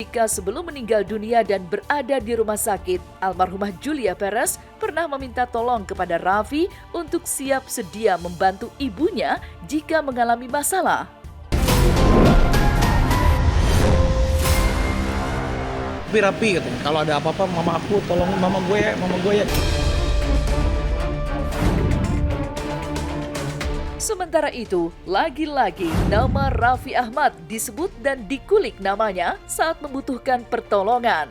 jika sebelum meninggal dunia dan berada di rumah sakit, almarhumah Julia Perez pernah meminta tolong kepada Raffi untuk siap sedia membantu ibunya jika mengalami masalah. Rapi katanya, kalau ada apa-apa mama aku tolongin mama gue ya. Sementara itu, lagi-lagi nama Raffi Ahmad disebut dan dikulik namanya saat membutuhkan pertolongan.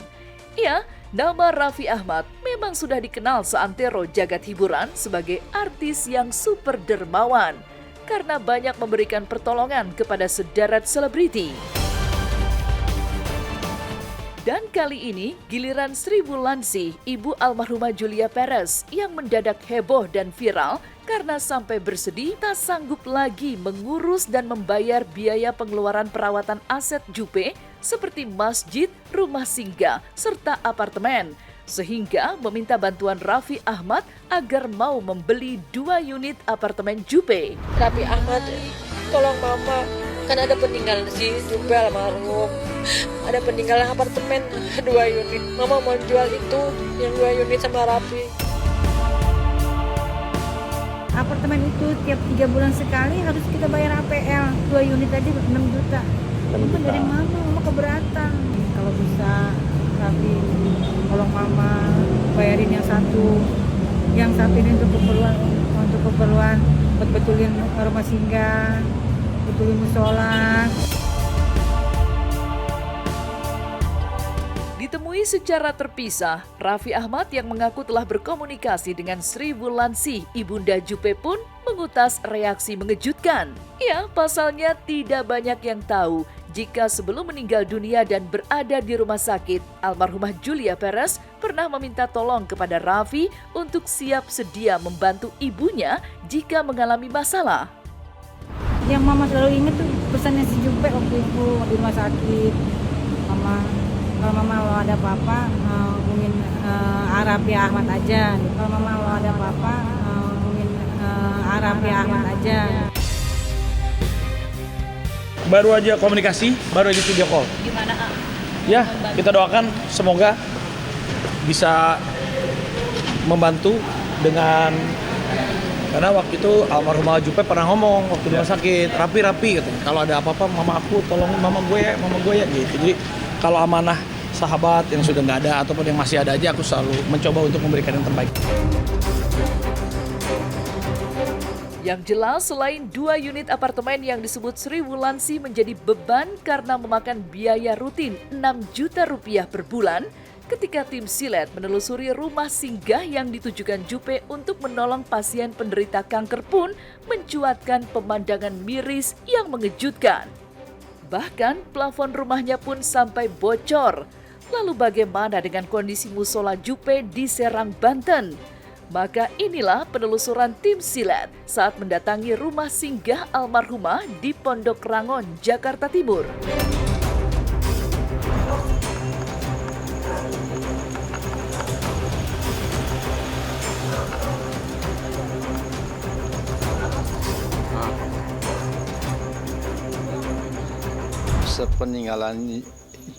Ya, nama Raffi Ahmad memang sudah dikenal seantero jagat hiburan sebagai artis yang super dermawan karena banyak memberikan pertolongan kepada sederet selebriti. Dan kali ini, giliran Sri Wulandsi, ibu almarhumah Julia Perez yang mendadak heboh dan viral karena sampai bersedih tak sanggup lagi mengurus dan membayar biaya pengeluaran perawatan aset Jupe seperti masjid, rumah singgah, serta apartemen. Sehingga meminta bantuan Raffi Ahmad agar mau membeli 2 unit apartemen Jupe. Raffi Ahmad, tolong mama, kan ada peninggalan si Jupe almarhum. Ada peninggalan apartemen 2 unit. Mama mau jual itu yang 2 unit sama Raffi. Apartemen itu tiap 3 bulan sekali harus kita bayar APL. 2 unit aja 6 juta. Itu dari mama keberatan. Kalau bisa Raffi tolong mama bayarin yang satu ini untuk keperluan buat betulin rumah singgah, betulin musola. Ditemui secara terpisah, Raffi Ahmad yang mengaku telah berkomunikasi dengan Sri Wulandsi, ibunda Jupe pun mengutas reaksi mengejutkan. Ya, pasalnya tidak banyak yang tahu jika sebelum meninggal dunia dan berada di rumah sakit, almarhumah Julia Perez pernah meminta tolong kepada Raffi untuk siap sedia membantu ibunya jika mengalami masalah. Yang mama selalu ingat tuh pesannya si Jupe waktu itu di rumah sakit. Kalau mama kalau ada apa-apa hubungin Raffi Ahmad aja. Kalau mama kalau ada apa-apa hubungin Raffi Ahmad aja. Baru aja komunikasi, baru aja video call. Gimana, Ya, kita doakan semoga bisa membantu dengan, karena waktu itu almarhumah Jupe pernah ngomong waktu di rumah sakit, Rapi katanya, kalau ada apa-apa mama aku tolongin mama gue ya gitu. Jadi kalau amanah sahabat yang sudah nggak ada ataupun yang masih ada aja, aku selalu mencoba untuk memberikan yang terbaik. Yang jelas, selain 2 unit apartemen yang disebut Sri Wulandsi menjadi beban karena memakan biaya rutin 6 juta rupiah per bulan, ketika tim Silet menelusuri rumah singgah yang ditujukan Jupe untuk menolong pasien penderita kanker pun mencuatkan pemandangan miris yang mengejutkan. Bahkan plafon rumahnya pun sampai bocor. Lalu bagaimana dengan kondisi musola Jupe di Serang, Banten? Maka inilah penelusuran tim Silet saat mendatangi rumah singgah almarhumah di Pondok Rangon, Jakarta Timur. Sepeninggalan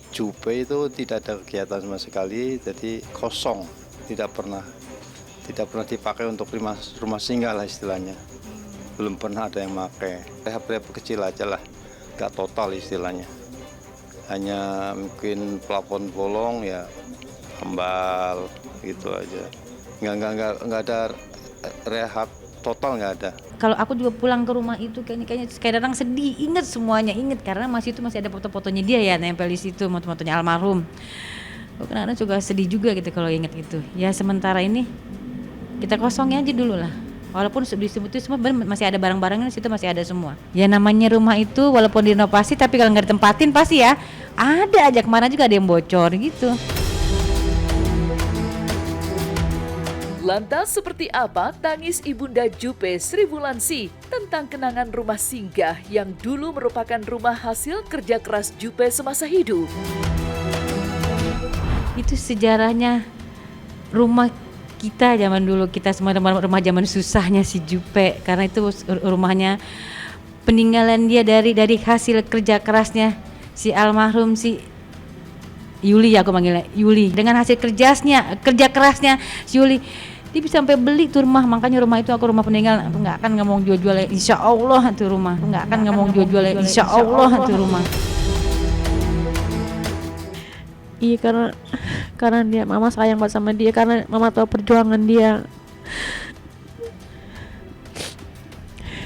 Jupe itu tidak ada kegiatan sama sekali, jadi kosong, tidak pernah dipakai untuk rumah singgah lah istilahnya. Belum pernah ada yang pakai. Rehab kecil aja lah, nggak total istilahnya. Hanya mungkin plafon bolong ya, kembal gitu aja. Nggak ada rehab total, nggak ada. Kalau aku juga pulang ke rumah itu kayaknya kadang sedih, inget semuanya, karena masih ada foto-fotonya dia ya nempel di situ, foto-fotonya almarhum. Kadang-kadang juga sedih juga gitu kalau inget itu. Ya sementara ini kita kosongnya aja dulu lah. Walaupun disebut itu semua masih ada barang-barangnya di situ, masih ada semua. Ya namanya rumah itu walaupun direnovasi tapi kalau nggak ditempatin pasti ya ada aja, kemarin juga ada yang bocor gitu. Lantas seperti apa tangis ibunda Jupe, Sri Wulandsi tentang kenangan rumah singgah yang dulu merupakan rumah hasil kerja keras Jupe semasa hidup? Itu sejarahnya rumah kita zaman dulu, kita semua rumah zaman susahnya si Jupe, karena itu rumahnya peninggalan dia dari hasil kerja kerasnya si almarhum si Yuli ya, aku manggilnya Yuli. Dengan hasil kerja kerasnya si Yuli, dia bisa sampai beli tuh rumah. Makanya rumah itu aku rumah peninggalan. Aku nggak akan ngomong jual-jual, insya Allah tuh rumah. Aku nggak akan ngomong jual-jual, insya Allah tuh rumah. Iya, karena dia, mama sayang banget sama dia, karena mama tahu perjuangan dia.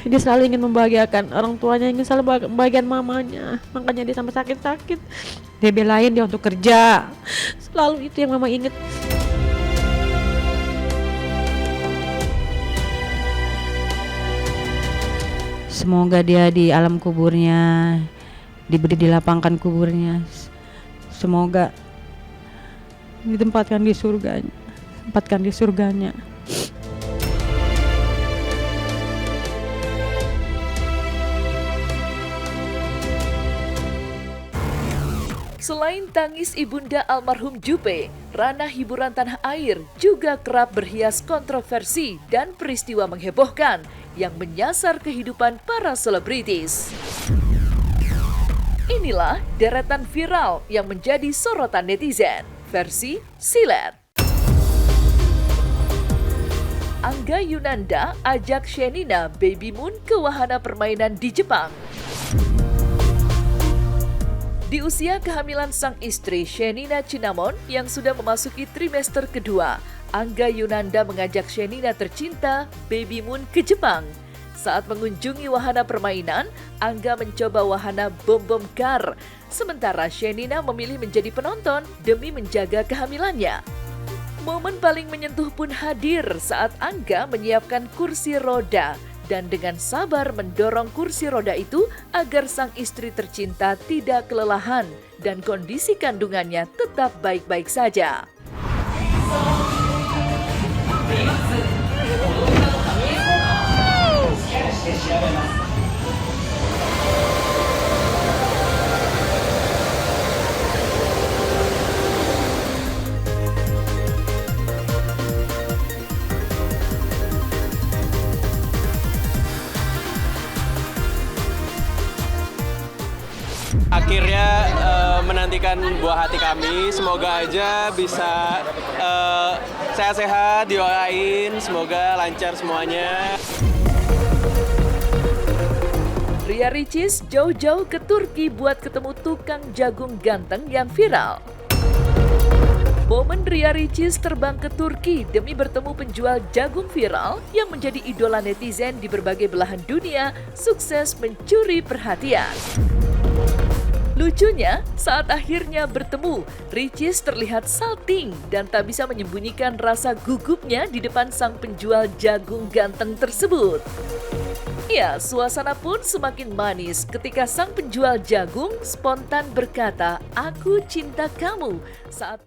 Dia selalu ingin membahagiakan orang tuanya, ingin selalu membahagiakan mamanya, makanya dia sampai sakit-sakit dia belain dia untuk kerja. Selalu itu yang mama inget. Semoga dia di alam kuburnya dilapangkan kuburnya. Semoga ditempatkan di surganya. Selain tangis ibunda almarhum Juppe, ranah hiburan tanah air juga kerap berhias kontroversi dan peristiwa menghebohkan yang menyasar kehidupan para selebritis. Inilah deretan viral yang menjadi sorotan netizen, versi Silet. Angga Yunanda ajak Shenina Baby Moon ke wahana permainan di Jepang. Di usia kehamilan sang istri Shenina Cinnamon yang sudah memasuki trimester kedua, Angga Yunanda mengajak Shenina tercinta Baby Moon ke Jepang. Saat mengunjungi wahana permainan, Angga mencoba wahana bom-bom kar, sementara Shenina memilih menjadi penonton demi menjaga kehamilannya. Momen paling menyentuh pun hadir saat Angga menyiapkan kursi roda dan dengan sabar mendorong kursi roda itu agar sang istri tercinta tidak kelelahan dan kondisi kandungannya tetap baik-baik saja. Akhirnya menantikan buah hati kami, semoga aja bisa sehat-sehat, doain, semoga lancar semuanya. Ria Ricis jauh-jauh ke Turki buat ketemu tukang jagung ganteng yang viral. Momen Ria Ricis terbang ke Turki demi bertemu penjual jagung viral yang menjadi idola netizen di berbagai belahan dunia sukses mencuri perhatian. Lucunya, saat akhirnya bertemu, Ricis terlihat salting dan tak bisa menyembunyikan rasa gugupnya di depan sang penjual jagung ganteng tersebut. Ya, suasana pun semakin manis ketika sang penjual jagung spontan berkata, "Aku cinta kamu," saat